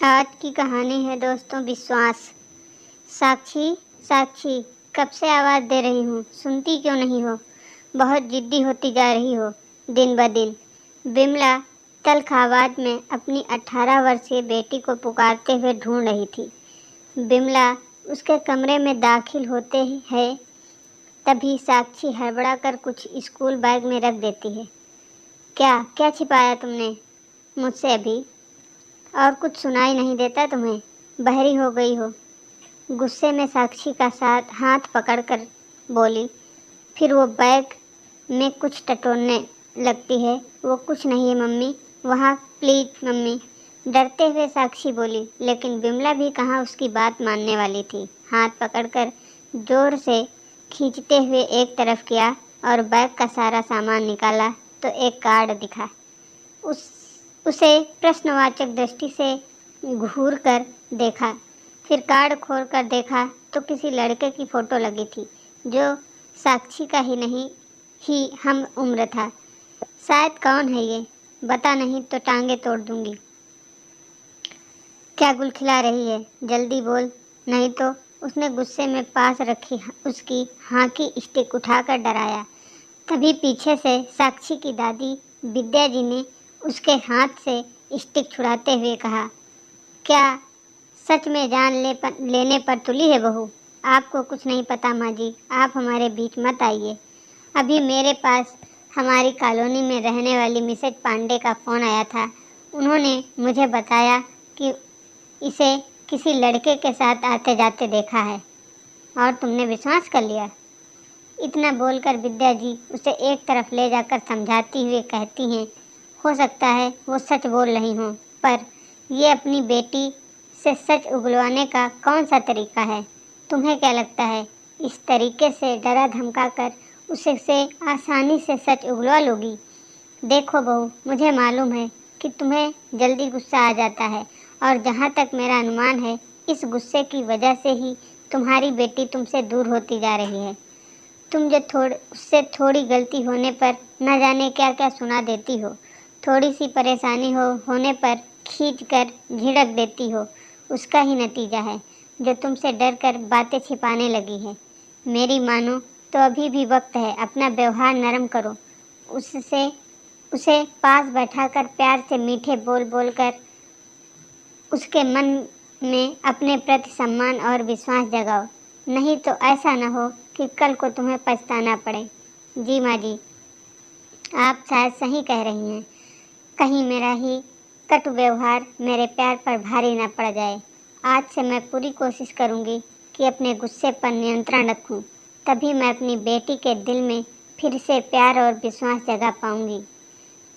आज की कहानी है दोस्तों विश्वास। साक्षी साक्षी, कब से आवाज़ दे रही हूँ, सुनती क्यों नहीं हो? बहुत जिद्दी होती जा रही हो दिन ब दिन। बिमला तल्ख आवाज़ में अपनी 18 वर्षीय बेटी को पुकारते हुए ढूंढ रही थी। बिमला उसके कमरे में दाखिल होते है तभी साक्षी हड़बड़ा कर कुछ स्कूल बैग में रख देती है। क्या क्या छिपाया तुमने मुझसे अभी? और कुछ सुनाई नहीं देता तुम्हें? बहरी हो गई हो? गुस्से में साक्षी का साथ हाथ पकड़कर बोली। फिर वो बैग में कुछ टटोलने लगती है। वो कुछ नहीं है मम्मी, वहाँ प्लीज मम्मी। डरते हुए साक्षी बोली, लेकिन बिमला भी कहाँ उसकी बात मानने वाली थी। हाथ पकड़कर जोर से खींचते हुए एक तरफ किया और बैग का सारा सामान निकाला तो एक कार्ड दिखा। उसे प्रश्नवाचक दृष्टि से घूर कर देखा। फिर कार्ड खोल कर देखा तो किसी लड़के की फोटो लगी थी जो साक्षी का ही नहीं ही हम उम्र था। शायद कौन है ये? बता नहीं तो टांगे तोड़ दूंगी। क्या गुल खिला रही है? जल्दी बोल, नहीं तो। उसने गुस्से में पास रखी उसकी हाँकी स्टिक उठाकर डराया। तभी पीछे से साक्षी की दादी विद्या जी ने उसके हाथ से स्टिक छुड़ाते हुए कहा, क्या सच में लेने पर तुली है बहू? आपको कुछ नहीं पता माँ जी, आप हमारे बीच मत आइए। अभी मेरे पास हमारी कॉलोनी में रहने वाली मिसेज पांडे का फ़ोन आया था। उन्होंने मुझे बताया कि इसे किसी लड़के के साथ आते जाते देखा है। और तुमने विश्वास कर लिया? इतना बोलकर विद्या जी उसे एक तरफ ले जाकर समझाती हुए कहती हैं, हो सकता है वो सच बोल रही हों, पर ये अपनी बेटी से सच उगलवाने का कौन सा तरीका है? तुम्हें क्या लगता है इस तरीके से डरा धमका कर उसे से आसानी से सच उगलवा लोगी? देखो बहू, मुझे मालूम है कि तुम्हें जल्दी गुस्सा आ जाता है, और जहाँ तक मेरा अनुमान है, इस गुस्से की वजह से ही तुम्हारी बेटी तुमसे दूर होती जा रही है। तुम जो उससे थोड़ी गलती होने पर न जाने क्या क्या सुना देती हो, थोड़ी सी परेशानी होने पर खींच कर झिड़क देती हो, उसका ही नतीजा है जो तुमसे डर कर बातें छिपाने लगी है। मेरी मानो तो अभी भी वक्त है, अपना व्यवहार नरम करो। उससे उसे पास बैठाकर प्यार से मीठे बोल बोलकर उसके मन में अपने प्रति सम्मान और विश्वास जगाओ। नहीं तो ऐसा न हो कि कल को तुम्हें पछताना पड़े। जी माँ जी, आप शायद सही कह रही हैं। कहीं मेरा ही कटु व्यवहार मेरे प्यार पर भारी न पड़ जाए। आज से मैं पूरी कोशिश करूँगी कि अपने गुस्से पर नियंत्रण रखूँ। तभी मैं अपनी बेटी के दिल में फिर से प्यार और विश्वास जगा पाऊँगी।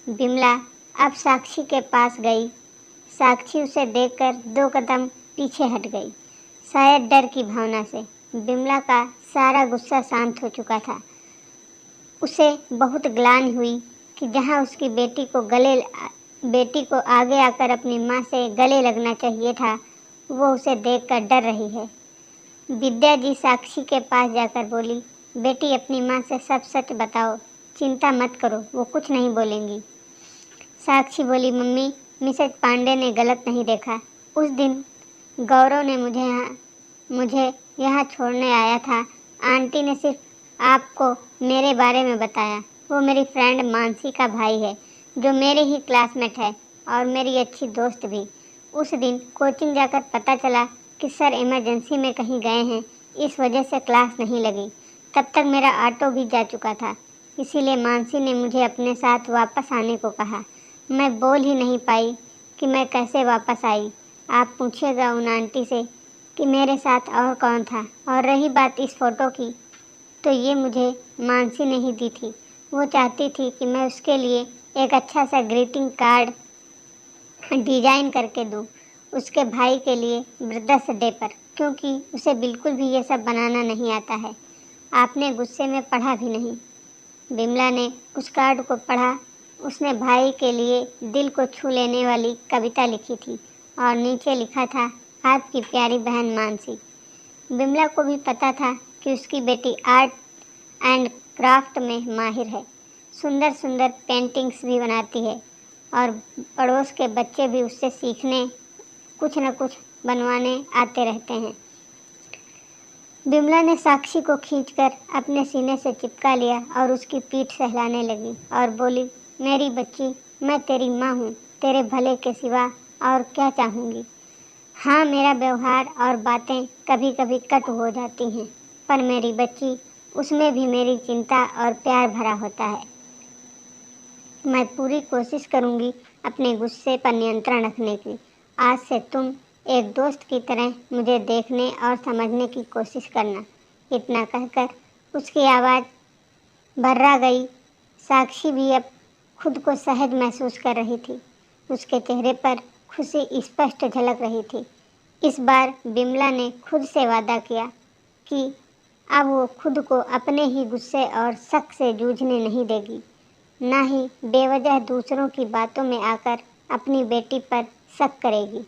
बिमला अब साक्षी के पास गई। साक्षी उसे देखकर 2 कदम पीछे हट गई, शायद डर की भावना से। बिमला का सारा गुस्सा शांत हो चुका था। उसे बहुत ग्लानि हुई कि जहाँ उसकी बेटी को आगे आकर अपनी माँ से गले लगना चाहिए था, वो उसे देखकर डर रही है। विद्या जी साक्षी के पास जाकर बोली, बेटी अपनी माँ से सब सच बताओ, चिंता मत करो, वो कुछ नहीं बोलेंगी। साक्षी बोली, मम्मी, मिसेज पांडे ने गलत नहीं देखा। उस दिन गौरव ने मुझे यहाँ छोड़ने आया था। आंटी ने सिर्फ आपको मेरे बारे में बताया। वो मेरी फ्रेंड मानसी का भाई है, जो मेरे ही क्लासमेट है और मेरी अच्छी दोस्त भी। उस दिन कोचिंग जाकर पता चला कि सर इमरजेंसी में कहीं गए हैं, इस वजह से क्लास नहीं लगी। तब तक मेरा ऑटो भी जा चुका था, इसीलिए मानसी ने मुझे अपने साथ वापस आने को कहा। मैं बोल ही नहीं पाई कि मैं कैसे वापस आई। आप पूछिएगा उन आंटी से कि मेरे साथ और कौन था। और रही बात इस फ़ोटो की, तो ये मुझे मानसी ने ही दी थी। वो चाहती थी कि मैं उसके लिए एक अच्छा सा ग्रीटिंग कार्ड डिजाइन करके दूँ उसके भाई के लिए ब्रदर्स डे पर, क्योंकि उसे बिल्कुल भी ये सब बनाना नहीं आता है। आपने गुस्से में पढ़ा भी नहीं। बिमला ने उस कार्ड को पढ़ा। उसने भाई के लिए दिल को छू लेने वाली कविता लिखी थी और नीचे लिखा था, आपकी प्यारी बहन मानसी। बिमला को भी पता था कि उसकी बेटी आर्ट एंड क्राफ्ट में माहिर है, सुंदर सुंदर पेंटिंग्स भी बनाती है और पड़ोस के बच्चे भी उससे सीखने कुछ न कुछ बनवाने आते रहते हैं। बिमला ने साक्षी को खींचकर अपने सीने से चिपका लिया और उसकी पीठ सहलाने लगी और बोली, मेरी बच्ची, मैं तेरी माँ हूँ, तेरे भले के सिवा और क्या चाहूँगी। हाँ, मेरा व्यवहार और बातें कभी कभी कटु हो जाती हैं, पर मेरी बच्ची, उसमें भी मेरी चिंता और प्यार भरा होता है। मैं पूरी कोशिश करूँगी अपने गुस्से पर नियंत्रण रखने की। आज से तुम एक दोस्त की तरह मुझे देखने और समझने की कोशिश करना। इतना कहकर उसकी आवाज़ भर्रा गई। साक्षी भी अब खुद को सहज महसूस कर रही थी। उसके चेहरे पर खुशी स्पष्ट झलक रही थी। इस बार बिमला ने खुद से वादा किया कि अब वो खुद को अपने ही गुस्से और शक से जूझने नहीं देगी, ना ही बेवजह दूसरों की बातों में आकर अपनी बेटी पर शक करेगी।